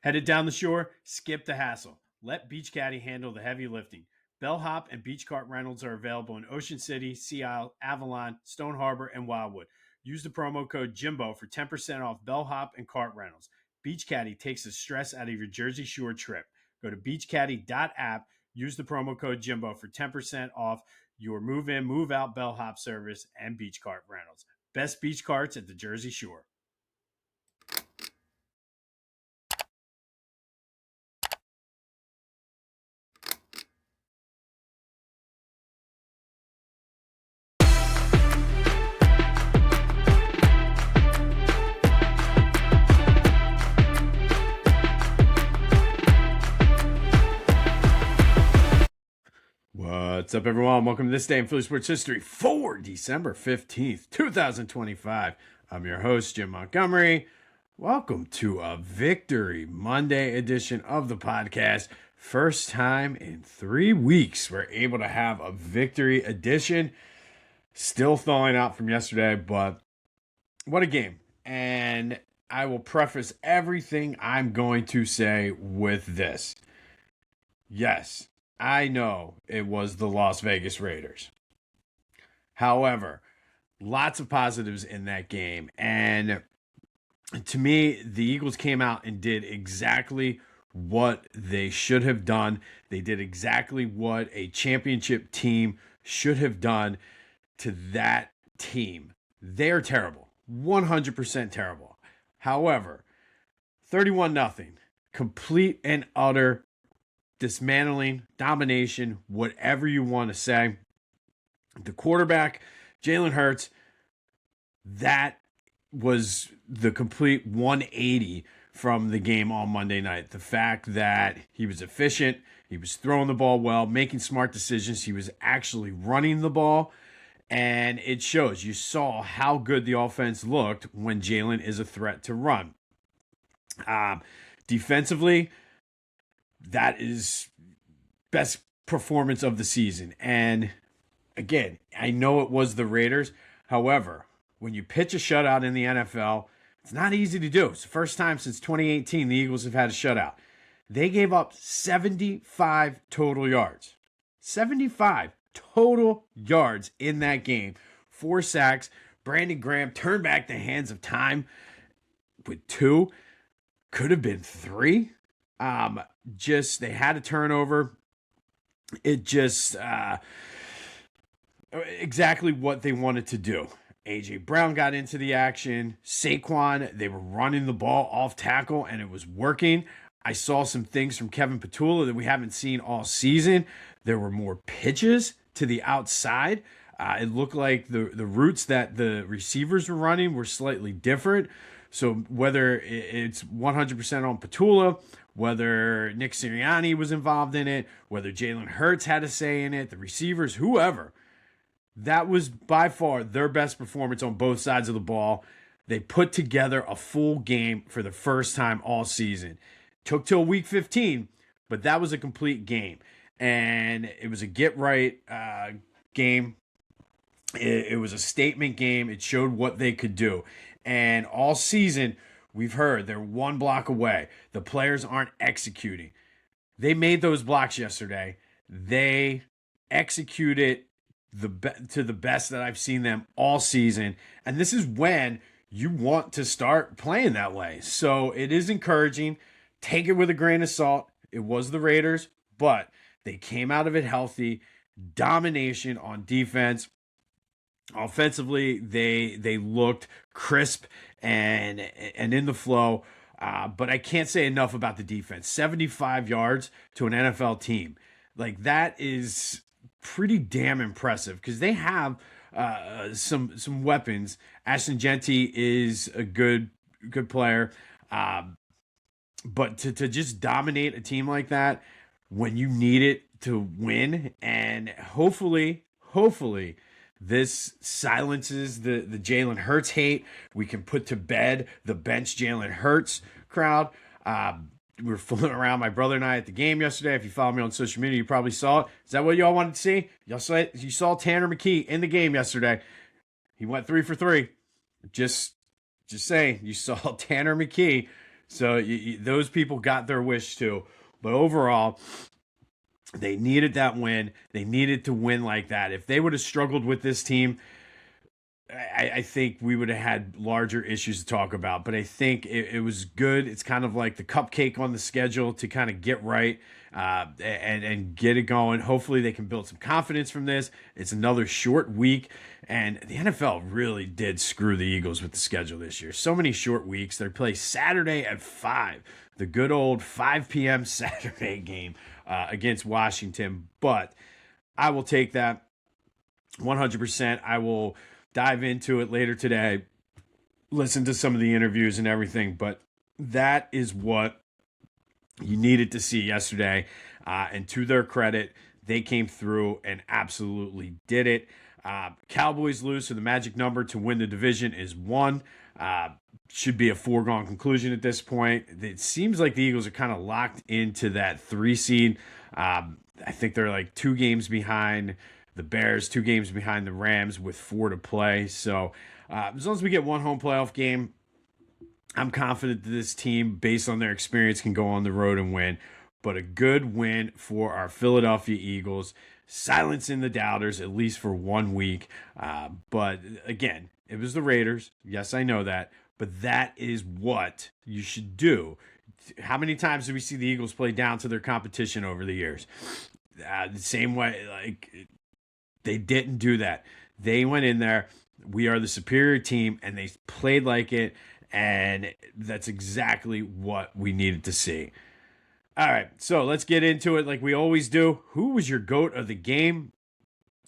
Headed down the shore? Skip the hassle. Let Beach Caddy handle the heavy lifting. Bellhop and beach cart rentals are available in Ocean City, Sea Isle, Avalon, Stone Harbor, and Wildwood. Use the promo code Jimbo for 10% off bellhop and cart rentals. Beach Caddy takes the stress out of your Jersey Shore trip. Go to beachcaddy.app. Use the promo code Jimbo for 10% off your move-in, move-out bellhop service and beach cart rentals. Best beach carts at the Jersey Shore. What's up, everyone? Welcome to this day in Philly sports history for December 15th, 2025. I'm your host, Jim Montgomery. Welcome to a Victory Monday edition of the podcast. First time in 3 weeks we're able to have a Victory edition. Still thawing out from yesterday, but what a game. And I will preface everything I'm going to say with this. Yes, I know it was the Las Vegas Raiders. However, lots of positives in that game. And to me, the Eagles came out and did exactly what they should have done. They did exactly what a championship team should have done to that team. They're terrible. 100% terrible. However, 31-0. Complete and utter dismantling, domination, whatever you want to say. The quarterback, Jalen Hurts, that was the complete 180 from the game on Monday night. The fact that he was efficient, he was throwing the ball well, making smart decisions, he was actually running the ball, and it shows. You saw how good the offense looked when Jalen is a threat to run. Defensively, that is best performance of the season. And again, I know it was the Raiders. However, when you pitch a shutout in the NFL, it's not easy to do. It's the first time since 2018 the Eagles have had a shutout. They gave up 75 total yards. 75 total yards in that game. 4 sacks. Brandon Graham turned back the hands of time with 2. Could have been 3. They had a turnover. It just exactly what they wanted to do. A.J. Brown got into the action. Saquon, they were running the ball off tackle, and it was working. I saw some things from Kevin Patula that we haven't seen all season. There were more pitches to the outside. It looked like the routes that the receivers were running were slightly different. So whether it's 100% on Patula, whether Nick Sirianni was involved in it, whether Jalen Hurts had a say in it, the receivers, whoever, that was by far their best performance on both sides of the ball. They put together a full game for the first time all season. Took till week 15, but that was a complete game. And it was a get-right game. It was a statement game. It showed what they could do. And all season, we've heard they're one block away. The players aren't executing. They made those blocks yesterday. They executed to the best that I've seen them all season. And this is when you want to start playing that way. So it is encouraging. Take it with a grain of salt. It was the Raiders, but they came out of it healthy. Domination on defense. Offensively, they looked crisp and in the flow. But I can't say enough about the defense. 75 yards to an NFL team. Like, that is pretty damn impressive because they have some weapons. Ashton Genty is a good player. But to just dominate a team like that when you need it to win, and hopefully this silences the Jalen Hurts hate. We can put to bed the bench Jalen Hurts crowd. We were fooling around, my brother and I, at the game yesterday. If you follow me on social media, you probably saw it. Is that what y'all wanted to see? You saw Tanner McKee in the game yesterday. He went 3 for 3. Just saying, you saw Tanner McKee So those people got their wish too. But overall, they needed that win. They needed to win like that. If they would have struggled with this team, I think we would have had larger issues to talk about. But I think it was good. It's kind of like the cupcake on the schedule to kind of get right and get it going. Hopefully they can build some confidence from this. It's another short week. And the NFL really did screw the Eagles with the schedule this year. So many short weeks. They play Saturday at 5, the good old 5 p.m. Saturday game against Washington. But I will take that 100%. I will dive into it later today, listen to some of the interviews and everything. But that is what you needed to see yesterday. And to their credit, they came through and absolutely did it. Cowboys lose, so the magic number to win the division is 1. Should be a foregone conclusion at this point. It seems like the Eagles are kind of locked into that 3 seed. I think they're like 2 games behind the Bears, 2 games behind the Rams with 4 to play. So as long as we get 1 home playoff game, I'm confident that this team, based on their experience, can go on the road and win. But a good win for our Philadelphia Eagles, silencing the doubters, at least for 1 week. But again, it was the Raiders. Yes, I know that. But that is what you should do. How many times do we see the Eagles play down to their competition over the years? The same way, like, they didn't do that. They went in there. We are the superior team, and they played like it. And that's exactly what we needed to see. All right, so let's get into it like we always do. Who was your GOAT of the game?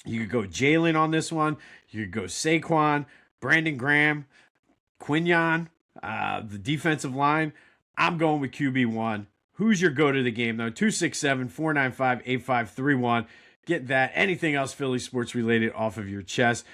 You could go Jalen on this one. You could go Saquon, Brandon Graham, Quinyon, the defensive line. I'm going with QB1. Who's your GOAT of the game, though? 267-495-8531. Get that. Anything else Philly sports related off of your chest.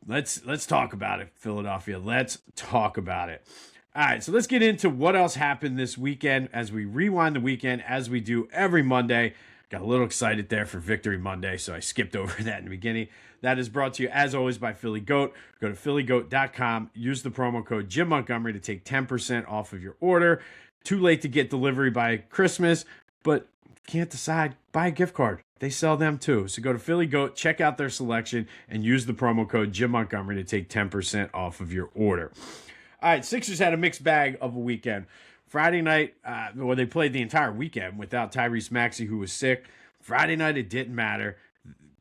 Let's talk about it, Philadelphia. Let's talk about it. All right, so let's get into what else happened this weekend as we rewind the weekend as we do every Monday. Got a little excited there for Victory Monday, so I skipped over that in the beginning. That is brought to you, as always, by Philly Goat. Go to phillygoat.com. Use the promo code Jim Montgomery to take 10% off of your order. Too late to get delivery by Christmas, but can't decide, buy a gift card. They sell them too. So go to Philly Goat, check out their selection, and use the promo code Jim Montgomery to take 10% off of your order. All right, Sixers had a mixed bag of a weekend. Friday night, they played the entire weekend without Tyrese Maxey, who was sick. Friday night, it didn't matter.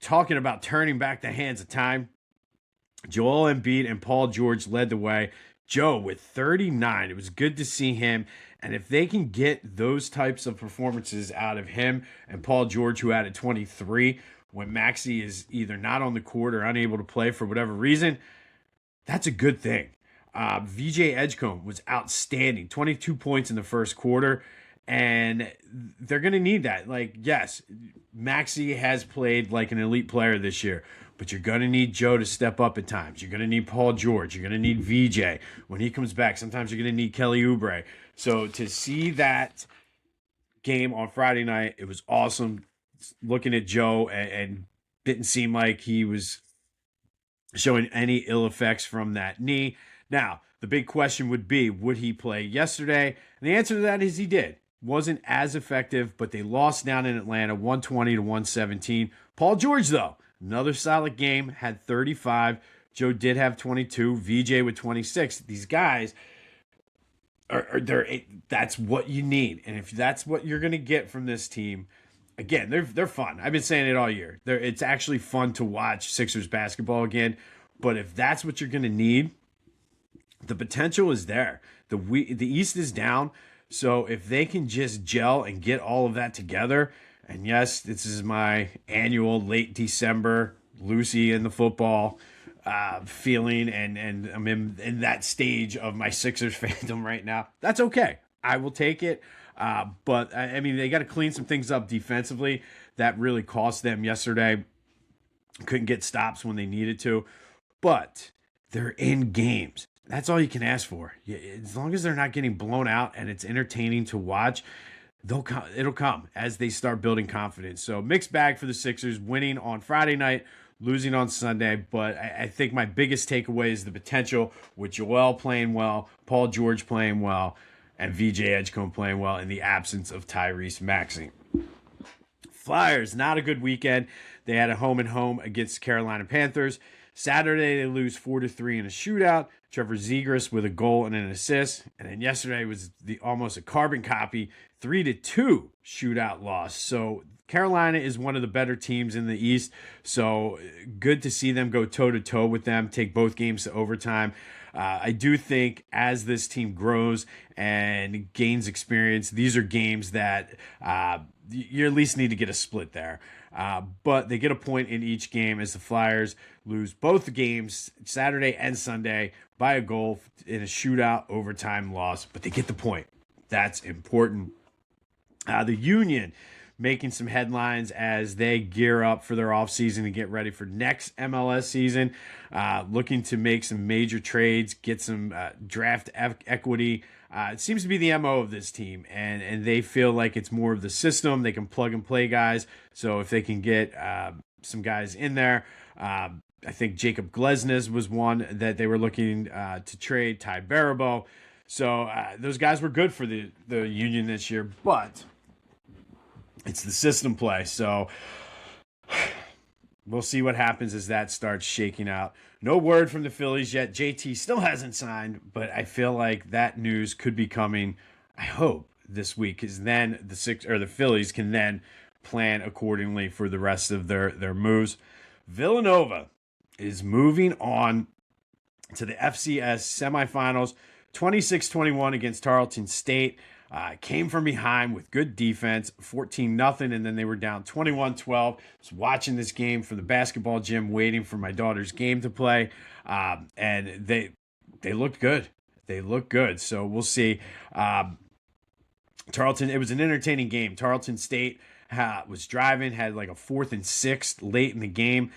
Talking about turning back the hands of time, Joel Embiid and Paul George led the way. Joe with 39. It was good to see him. And if they can get those types of performances out of him and Paul George, who added 23, when Maxey is either not on the court or unable to play for whatever reason, that's a good thing. VJ Edgecombe was outstanding, 22 points in the first quarter, and they're going to need that. Like, yes, Maxey has played like an elite player this year, but you're going to need Joe to step up at times. You're going to need Paul George. You're going to need VJ. When he comes back, sometimes you're going to need Kelly Oubre. So to see that game on Friday night, it was awesome. Looking at Joe and didn't seem like he was showing any ill effects from that knee. Now, the big question would be, would he play yesterday? And the answer to that is he did. Wasn't as effective, but they lost down in Atlanta, 120-117. Paul George, though, another solid game, had 35. Joe did have 22. VJ with 26. These guys that's what you need. And if that's what you're going to get from this team, again, they're fun. I've been saying it all year. It's actually fun to watch Sixers basketball again. But if that's what you're going to need, the potential is there. The East is down. So if they can just gel and get all of that together, and yes, this is my annual late December Lucy in the football feeling, and I'm in that stage of my Sixers fandom right now. That's okay. I will take it. But I mean, they got to clean some things up defensively. That really cost them yesterday. Couldn't get stops when they needed to, but they're in games. That's all you can ask for. As long as they're not getting blown out and it's entertaining to watch, it'll come as they start building confidence. So mixed bag for the Sixers, winning on Friday night, losing on Sunday. But I think my biggest takeaway is the potential with Joel playing well, Paul George playing well, and VJ Edgecombe playing well in the absence of Tyrese Maxey. Flyers, not a good weekend. They had a home and home against the Carolina Panthers. Saturday, they lose 4-3 in a shootout. Trevor Zegras with a goal and an assist. And then yesterday was almost a carbon copy, 3-2 shootout loss. So Carolina is one of the better teams in the East. So good to see them go toe-to-toe with them, take both games to overtime. I do think as this team grows and gains experience, these are games that you at least need to get a split there. But they get a point in each game as the Flyers lose both games, Saturday and Sunday, by a goal in a shootout overtime loss. But they get the point. That's important. The Union making some headlines as they gear up for their offseason and get ready for next MLS season. Looking to make some major trades, get some draft equity. It seems to be the MO of this team, and they feel like it's more of the system. They can plug and play guys. So if they can get some guys in there, I think Jacob Glesnes was one that they were looking to trade, Ty Barabo. So those guys were good for the Union this year, but it's the system play. So we'll see what happens as that starts shaking out. No word from the Phillies yet. JT still hasn't signed, but I feel like that news could be coming, I hope, this week, because then the Phillies can then plan accordingly for the rest of their moves. Villanova is moving on to the FCS semifinals, 26-21 against Tarleton State. Came from behind with good defense, 14-0, and then they were down 21-12. I was watching this game from the basketball gym, waiting for my daughter's game to play, and they looked good. They looked good, so we'll see. Tarleton, it was an entertaining game. Tarleton State was driving, had like a 4th and 6 late in the game,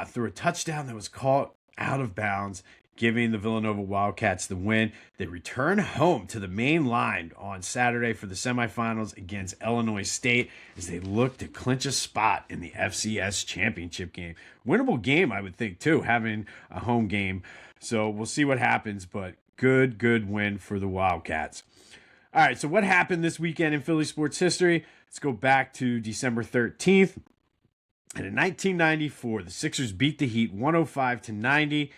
threw a touchdown that was caught out of bounds, giving the Villanova Wildcats the win. They return home to the main line on Saturday for the semifinals against Illinois State as they look to clinch a spot in the FCS championship game. Winnable game, I would think, too, having a home game. So we'll see what happens, but good win for the Wildcats. All right, so what happened this weekend in Philly sports history? Let's go back to December 13th. And in 1994, the Sixers beat the Heat 105-90.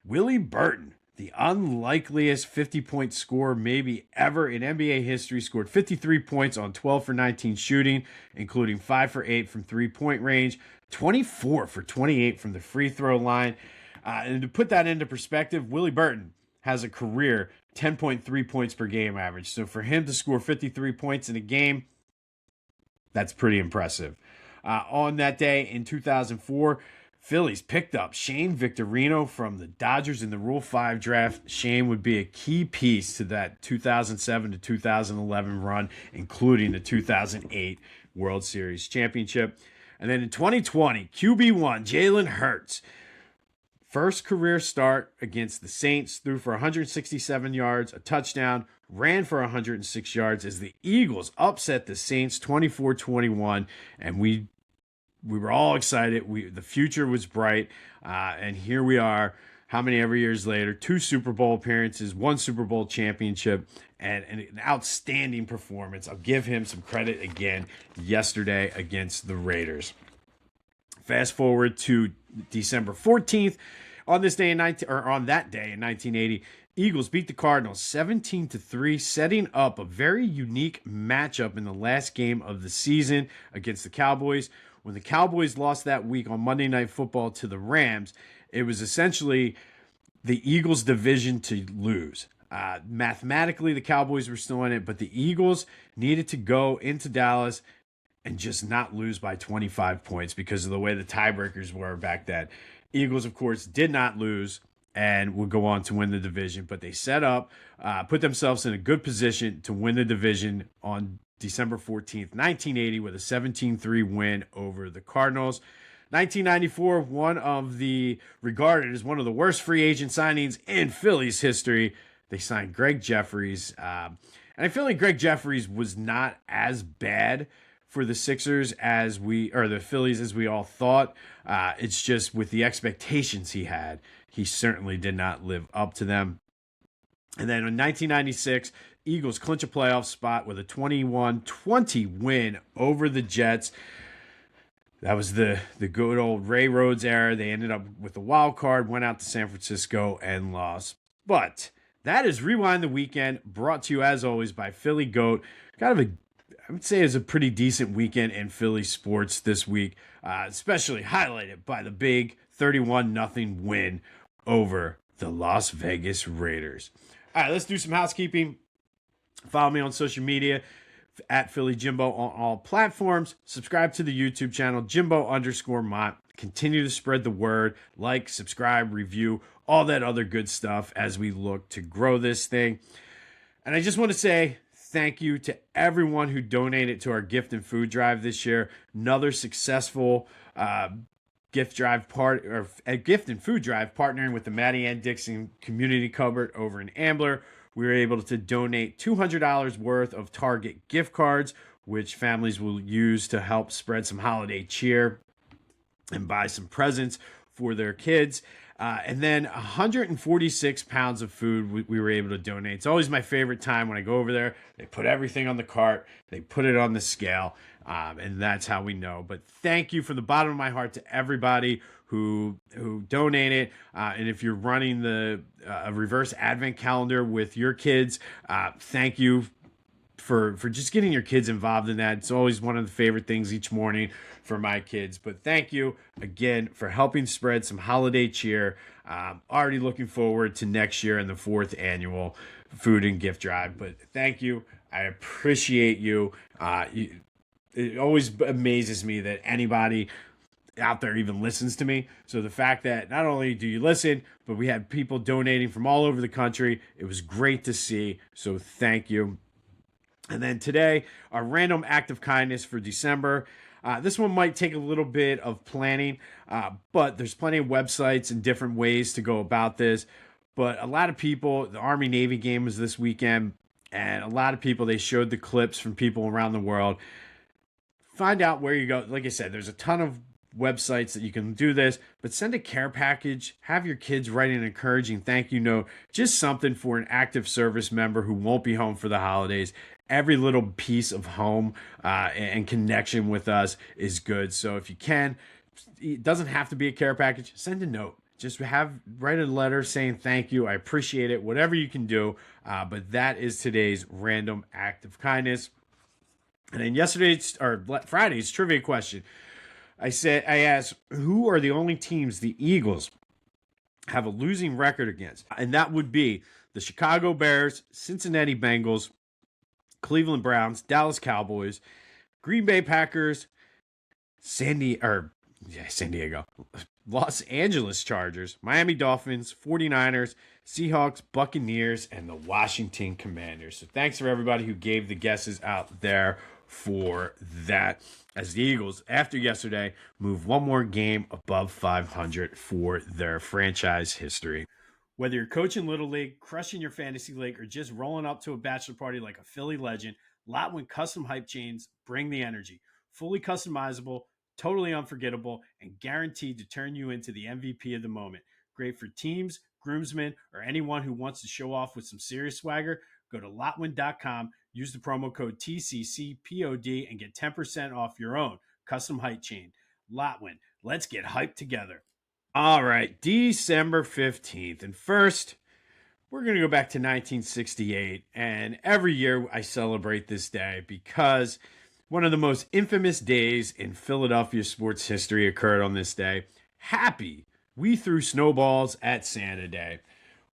Willie Burton, the unlikeliest 50-point scorer maybe ever in NBA history, scored 53 points on 12 for 19 shooting, including 5 for 8 from three-point range, 24 for 28 from the free throw line. And to put that into perspective, Willie Burton has a career 10.3 points per game average. So for him to score 53 points in a game, that's pretty impressive. On that day in 2004, Phillies picked up Shane Victorino from the Dodgers in the Rule 5 draft. Shane would be a key piece to that 2007 to 2011 run, including the 2008 World Series championship. And then in 2020, QB1 Jalen Hurts, first career start against the Saints, threw for 167 yards, a touchdown, ran for 106 yards as the Eagles upset the Saints 24-21, and we were all excited. The future was bright, and here we are, how many ever years later, 2 Super Bowl appearances, 1 Super Bowl championship, and an outstanding performance. I'll give him some credit again yesterday against the Raiders. Fast forward to December 14th. On that day in 1980, Eagles beat the Cardinals 17-3, setting up a very unique matchup in the last game of the season against the Cowboys. When the Cowboys lost that week on Monday Night Football to the Rams, it was essentially the Eagles' division to lose. Mathematically, the Cowboys were still in it, but the Eagles needed to go into Dallas and just not lose by 25 points because of the way the tiebreakers were back then. Eagles, of course, did not lose and would go on to win the division, but they set up, put themselves in a good position to win the division on December 14th, 1980, with a 17-3 win over the Cardinals. 1994, regarded as one of the worst free agent signings in Phillies history. They signed Greg Jeffries. And I feel like Greg Jeffries was not as bad for the Sixers the Phillies as we all thought. It's just with the expectations he had, he certainly did not live up to them. And then in 1996, Eagles clinch a playoff spot with a 21-20 win over the Jets. That was the good old Ray Rhodes era. They ended up with the wild card, went out to San Francisco, and lost. But that is Rewind the Weekend, brought to you, as always, by Philly Goat. Kind of I would say, it's a pretty decent weekend in Philly sports this week, especially highlighted by the big 31-0 win over the Las Vegas Raiders. All right, let's do some housekeeping. Follow me on social media at Philly Jimbo on all platforms. Subscribe to the YouTube channel, Jimbo_Mont. Continue to spread the word. Like, subscribe, review, all that other good stuff as we look to grow this thing. And I just want to say thank you to everyone who donated to our gift and food drive this year. Another successful gift and food drive partnering with the Mattie N Dixon Community Cupboard over in Ambler. We were able to donate $200 worth of Target gift cards, which families will use to help spread some holiday cheer and buy some presents for their kids. And then 146 pounds of food we were able to donate. It's always my favorite time when I go over there. They put everything on the cart. They put it on the scale. And that's how we know. But thank you from the bottom of my heart to everybody who donated. And if you're running the reverse advent calendar with your kids, thank you for just getting your kids involved in that. It's always one of the favorite things each morning for my kids. But thank you again for helping spread some holiday cheer. Already looking forward to next year and the 4th annual food and gift drive. But thank you. I appreciate you. It always amazes me that anybody out there even listens to me. So the fact that not only do you listen, but we had people donating from all over the country. It was great to see. So thank you. And then today, our random act of kindness for December. This one might take a little bit of planning, but there's plenty of websites and different ways to go about this. But a lot of people, the Army-Navy game was this weekend, and a lot of people, they showed the clips from people around the world. Find out where you go. Like I said, there's a ton of websites that you can do this, but send a care package. Have your kids write an encouraging thank you note. Just something for an active service member who won't be home for the holidays. Every little piece of home and connection with us is good. So if you can, it doesn't have to be a care package. Send a note. Just write a letter saying thank you. I appreciate it. Whatever you can do. But that is today's random act of kindness. And then Friday's trivia question. I asked, who are the only teams the Eagles have a losing record against? And that would be the Chicago Bears, Cincinnati Bengals, Cleveland Browns, Dallas Cowboys, Green Bay Packers, San Diego, Los Angeles Chargers, Miami Dolphins, 49ers, Seahawks, Buccaneers, and the Washington Commanders. So thanks for everybody who gave the guesses out there for that, as the Eagles, after yesterday, move one more game above 500 for their franchise history. Whether you're coaching Little League, crushing your fantasy league, or just rolling up to a bachelor party like a Philly legend, Lotwin Custom Hype Chains bring the energy. Fully customizable, totally unforgettable, and guaranteed to turn you into the MVP of the moment. Great for teams, groomsmen, or anyone who wants to show off with some serious swagger. Go to Lotwin.com, use the promo code TCCPOD, and get 10% off your own custom hype chain. Lotwin, let's get hyped together. All right, December 15th. And first, we're going to go back to 1968. And every year I celebrate this day because one of the most infamous days in Philadelphia sports history occurred on this day. Happy We Threw Snowballs at Santa Day.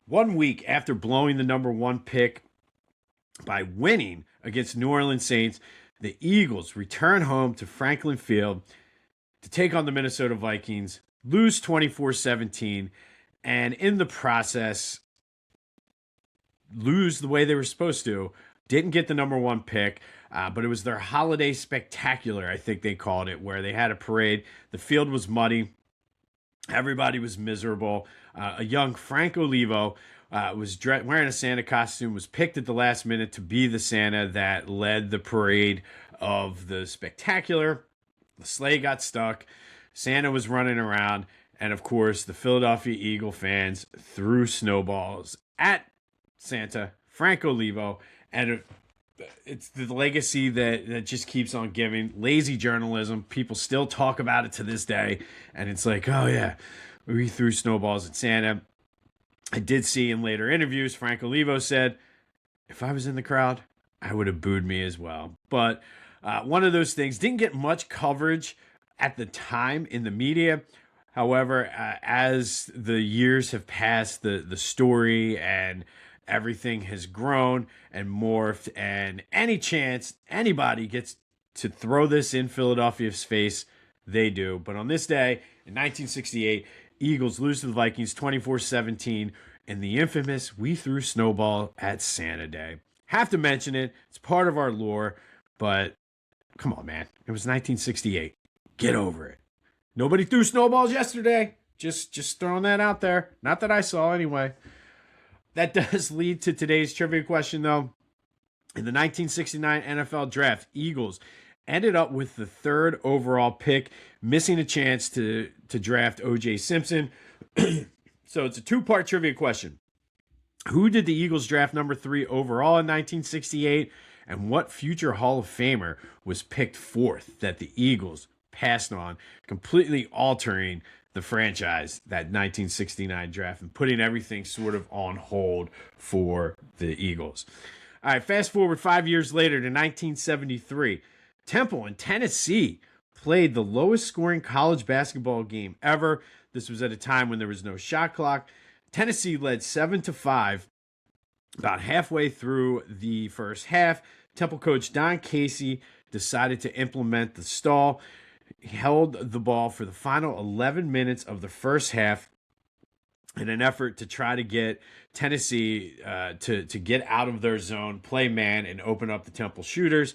1 week after blowing the number 1 pick by winning against New Orleans Saints, the Eagles return home to Franklin Field to take on the Minnesota Vikings, lose 24-17, and in the process, lose the way they were supposed to. Didn't get the number 1 pick, but it was their holiday spectacular, I think they called it, where they had a parade. The field was muddy. Everybody was miserable. A young Frank Olivo was wearing a Santa costume, was picked at the last minute to be the Santa that led the parade of the spectacular. The sleigh got stuck. Santa was running around. And, of course, the Philadelphia Eagle fans threw snowballs at Santa, Frank Olivo, And it's the legacy that just keeps on giving. Lazy journalism. People still talk about it to this day. And it's like, oh, yeah, we threw snowballs at Santa. I did see in later interviews, Frank Olivo said, if I was in the crowd, I would have booed me as well. But one of those things didn't get much coverage at the time in the media. However, as the years have passed, the story and everything has grown and morphed, and any chance anybody gets to throw this in Philadelphia's face, they do. But on this day, in 1968, Eagles lose to the Vikings 24-17 in the infamous We Threw Snowball at Santa Day. Have to mention it. It's part of our lore, but come on, man. It was 1968. Get over it. Nobody threw snowballs yesterday. Just throwing that out there. Not that I saw anyway. That does lead to today's trivia question, though. In the 1969 NFL Draft, Eagles ended up with the 3rd overall pick, missing a chance to draft O.J. Simpson. So it's a 2-part trivia question. Who did the Eagles draft number 3 overall in 1968? And what future Hall of Famer was picked 4th that the Eagles passed on, completely altering the franchise, that 1969 draft, and putting everything sort of on hold for the Eagles? All right, fast forward 5 years later to 1973. Temple in Tennessee played the lowest scoring college basketball game ever. This was at a time when there was no shot clock. Tennessee led 7-5 about halfway through the first half. Temple coach Don Casey decided to implement the stall. He held the ball for the final 11 minutes of the first half in an effort to try to get Tennessee to get out of their zone, play man, and open up the Temple shooters.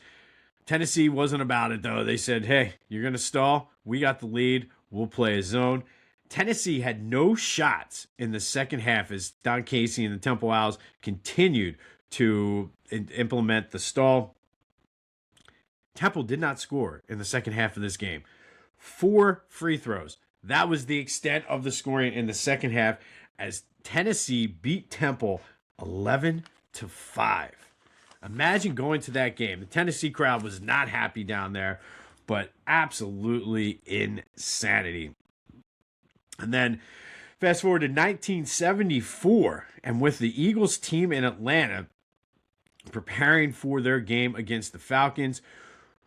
Tennessee wasn't about it, though. They said, hey, you're going to stall. We got the lead. We'll play a zone. Tennessee had no shots in the second half as Don Casey and the Temple Owls continued to implement the stall. Temple did not score in the second half of this game. 4 free throws. That was the extent of the scoring in the second half as Tennessee beat Temple 11-5. Imagine going to that game. The Tennessee crowd was not happy down there, but absolutely insanity. And then fast forward to 1974, and with the Eagles team in Atlanta preparing for their game against the Falcons,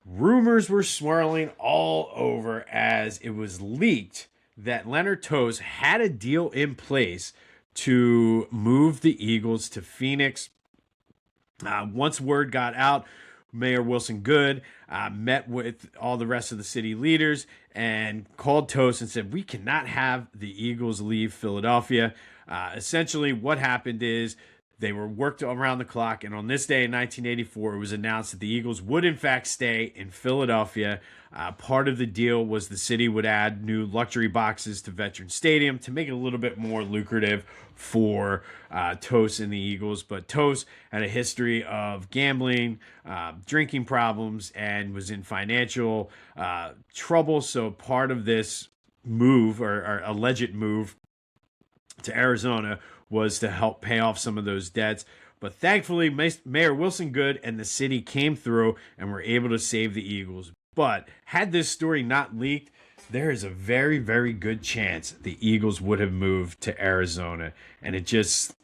rumors were swirling all over as it was leaked that Leonard Toews had a deal in place to move the Eagles to Phoenix. Once word got out, Mayor Wilson Goode met with all the rest of the city leaders and called Toast and said, we cannot have the Eagles leave Philadelphia. Essentially, what happened is they were worked around the clock, and on this day in 1984, it was announced that the Eagles would, in fact, stay in Philadelphia. Part of the deal was the city would add new luxury boxes to Veteran Stadium to make it a little bit more lucrative for Toast and the Eagles. But Toast had a history of gambling, drinking problems, and was in financial trouble. So part of this move, or alleged move, to Arizona was to help pay off some of those debts. But thankfully, Mayor Wilson Goode and the city came through and were able to save the Eagles. But had this story not leaked, there is a very, very good chance the Eagles would have moved to Arizona. And it just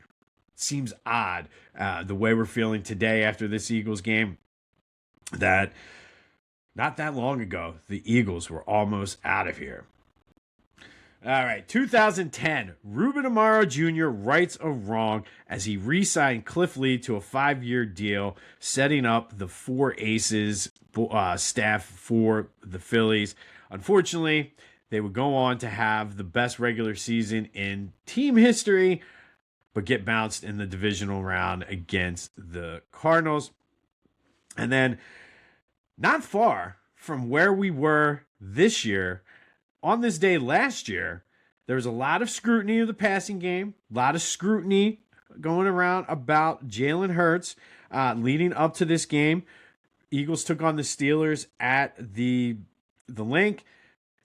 seems odd, the way we're feeling today after this Eagles game, that not that long ago, the Eagles were almost out of here. All right, 2010, Ruben Amaro Jr. rights a wrong as he re-signed Cliff Lee to a 5-year deal, setting up the 4 Aces staff for the Phillies. Unfortunately, they would go on to have the best regular season in team history, but get bounced in the divisional round against the Cardinals. And then, not far from where we were this year, on this day last year, there was a lot of scrutiny of the passing game, a lot of scrutiny going around about Jalen Hurts leading up to this game. Eagles took on the Steelers at the link.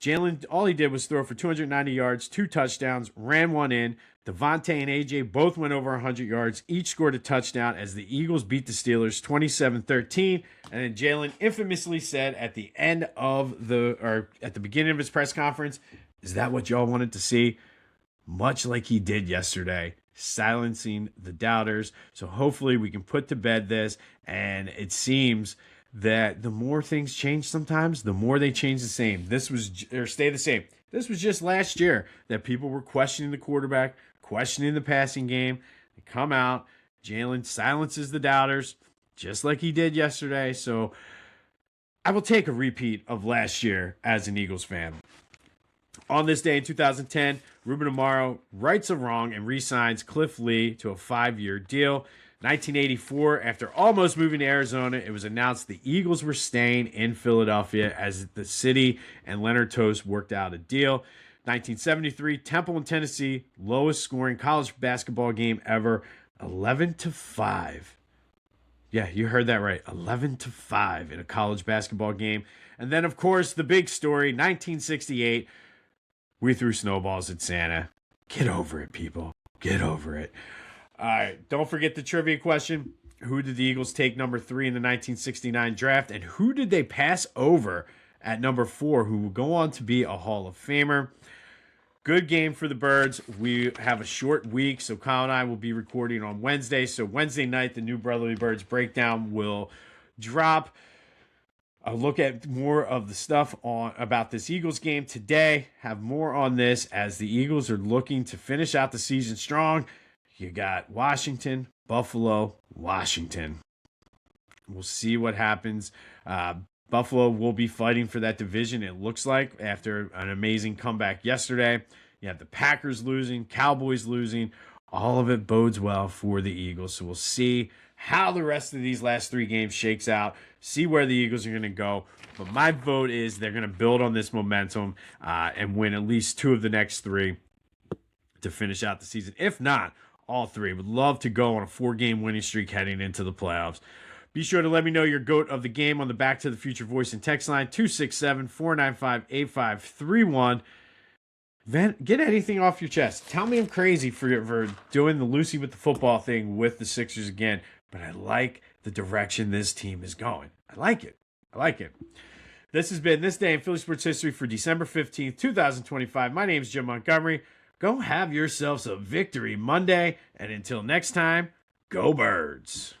Jalen, all he did was throw for 290 yards, 2 touchdowns, ran one in. Devontae and AJ both went over 100 yards. Each scored a touchdown as the Eagles beat the Steelers 27-13. And then Jalen infamously said at the beginning of his press conference, "Is that what y'all wanted to see?" Much like he did yesterday, silencing the doubters. So hopefully we can put to bed this. And it seems that the more things change sometimes, the more they change the same. Stay the same. This was just last year that people were questioning the quarterback, questioning the passing game. They come out, Jalen silences the doubters, just like he did yesterday. So I will take a repeat of last year as an Eagles fan. On this day in 2010, Ruben Amaro rights a wrong and re-signs Cliff Lee to a 5-year deal. 1984, after almost moving to Arizona, it was announced the Eagles were staying in Philadelphia as the city and Leonard Toast worked out a deal. 1973, Temple in Tennessee, lowest scoring college basketball game ever, 11-5. Yeah, you heard that right, 11-5 in a college basketball game. And then, of course, the big story, 1968, we threw snowballs at Santa. Get over it, people. Get over it. All right, don't forget the trivia question. Who did the Eagles take number 3 in the 1969 draft? And who did they pass over at number 4, who will go on to be a Hall of Famer? Good game for the Birds. We have a short week, so Kyle and I will be recording on Wednesday. So Wednesday night, the new Brotherly Birds breakdown will drop. I'll look at more of the stuff about this Eagles game today. Have more on this as the Eagles are looking to finish out the season strong. You got Washington, Buffalo, Washington. We'll see what happens. Buffalo will be fighting for that division, it looks like, after an amazing comeback yesterday. You have the Packers losing, Cowboys losing. All of it bodes well for the Eagles. So we'll see how the rest of these last 3 games shakes out, see where the Eagles are going to go. But my vote is they're going to build on this momentum and win at least 2 of the next 3 to finish out the season. If not, all 3. Would love to go on a 4-game winning streak heading into the playoffs. Be sure to let me know your GOAT of the game on the Back to the Future voice and text line 267-495-8531. Get anything off your chest. Tell me I'm crazy for doing the Lucy with the football thing with the Sixers again, but I like the direction this team is going. I like it. This has been This Day in Philly Sports History for December 15th, 2025. My name is Jim Montgomery. Go have yourselves a victory Monday, and until next time, go Birds.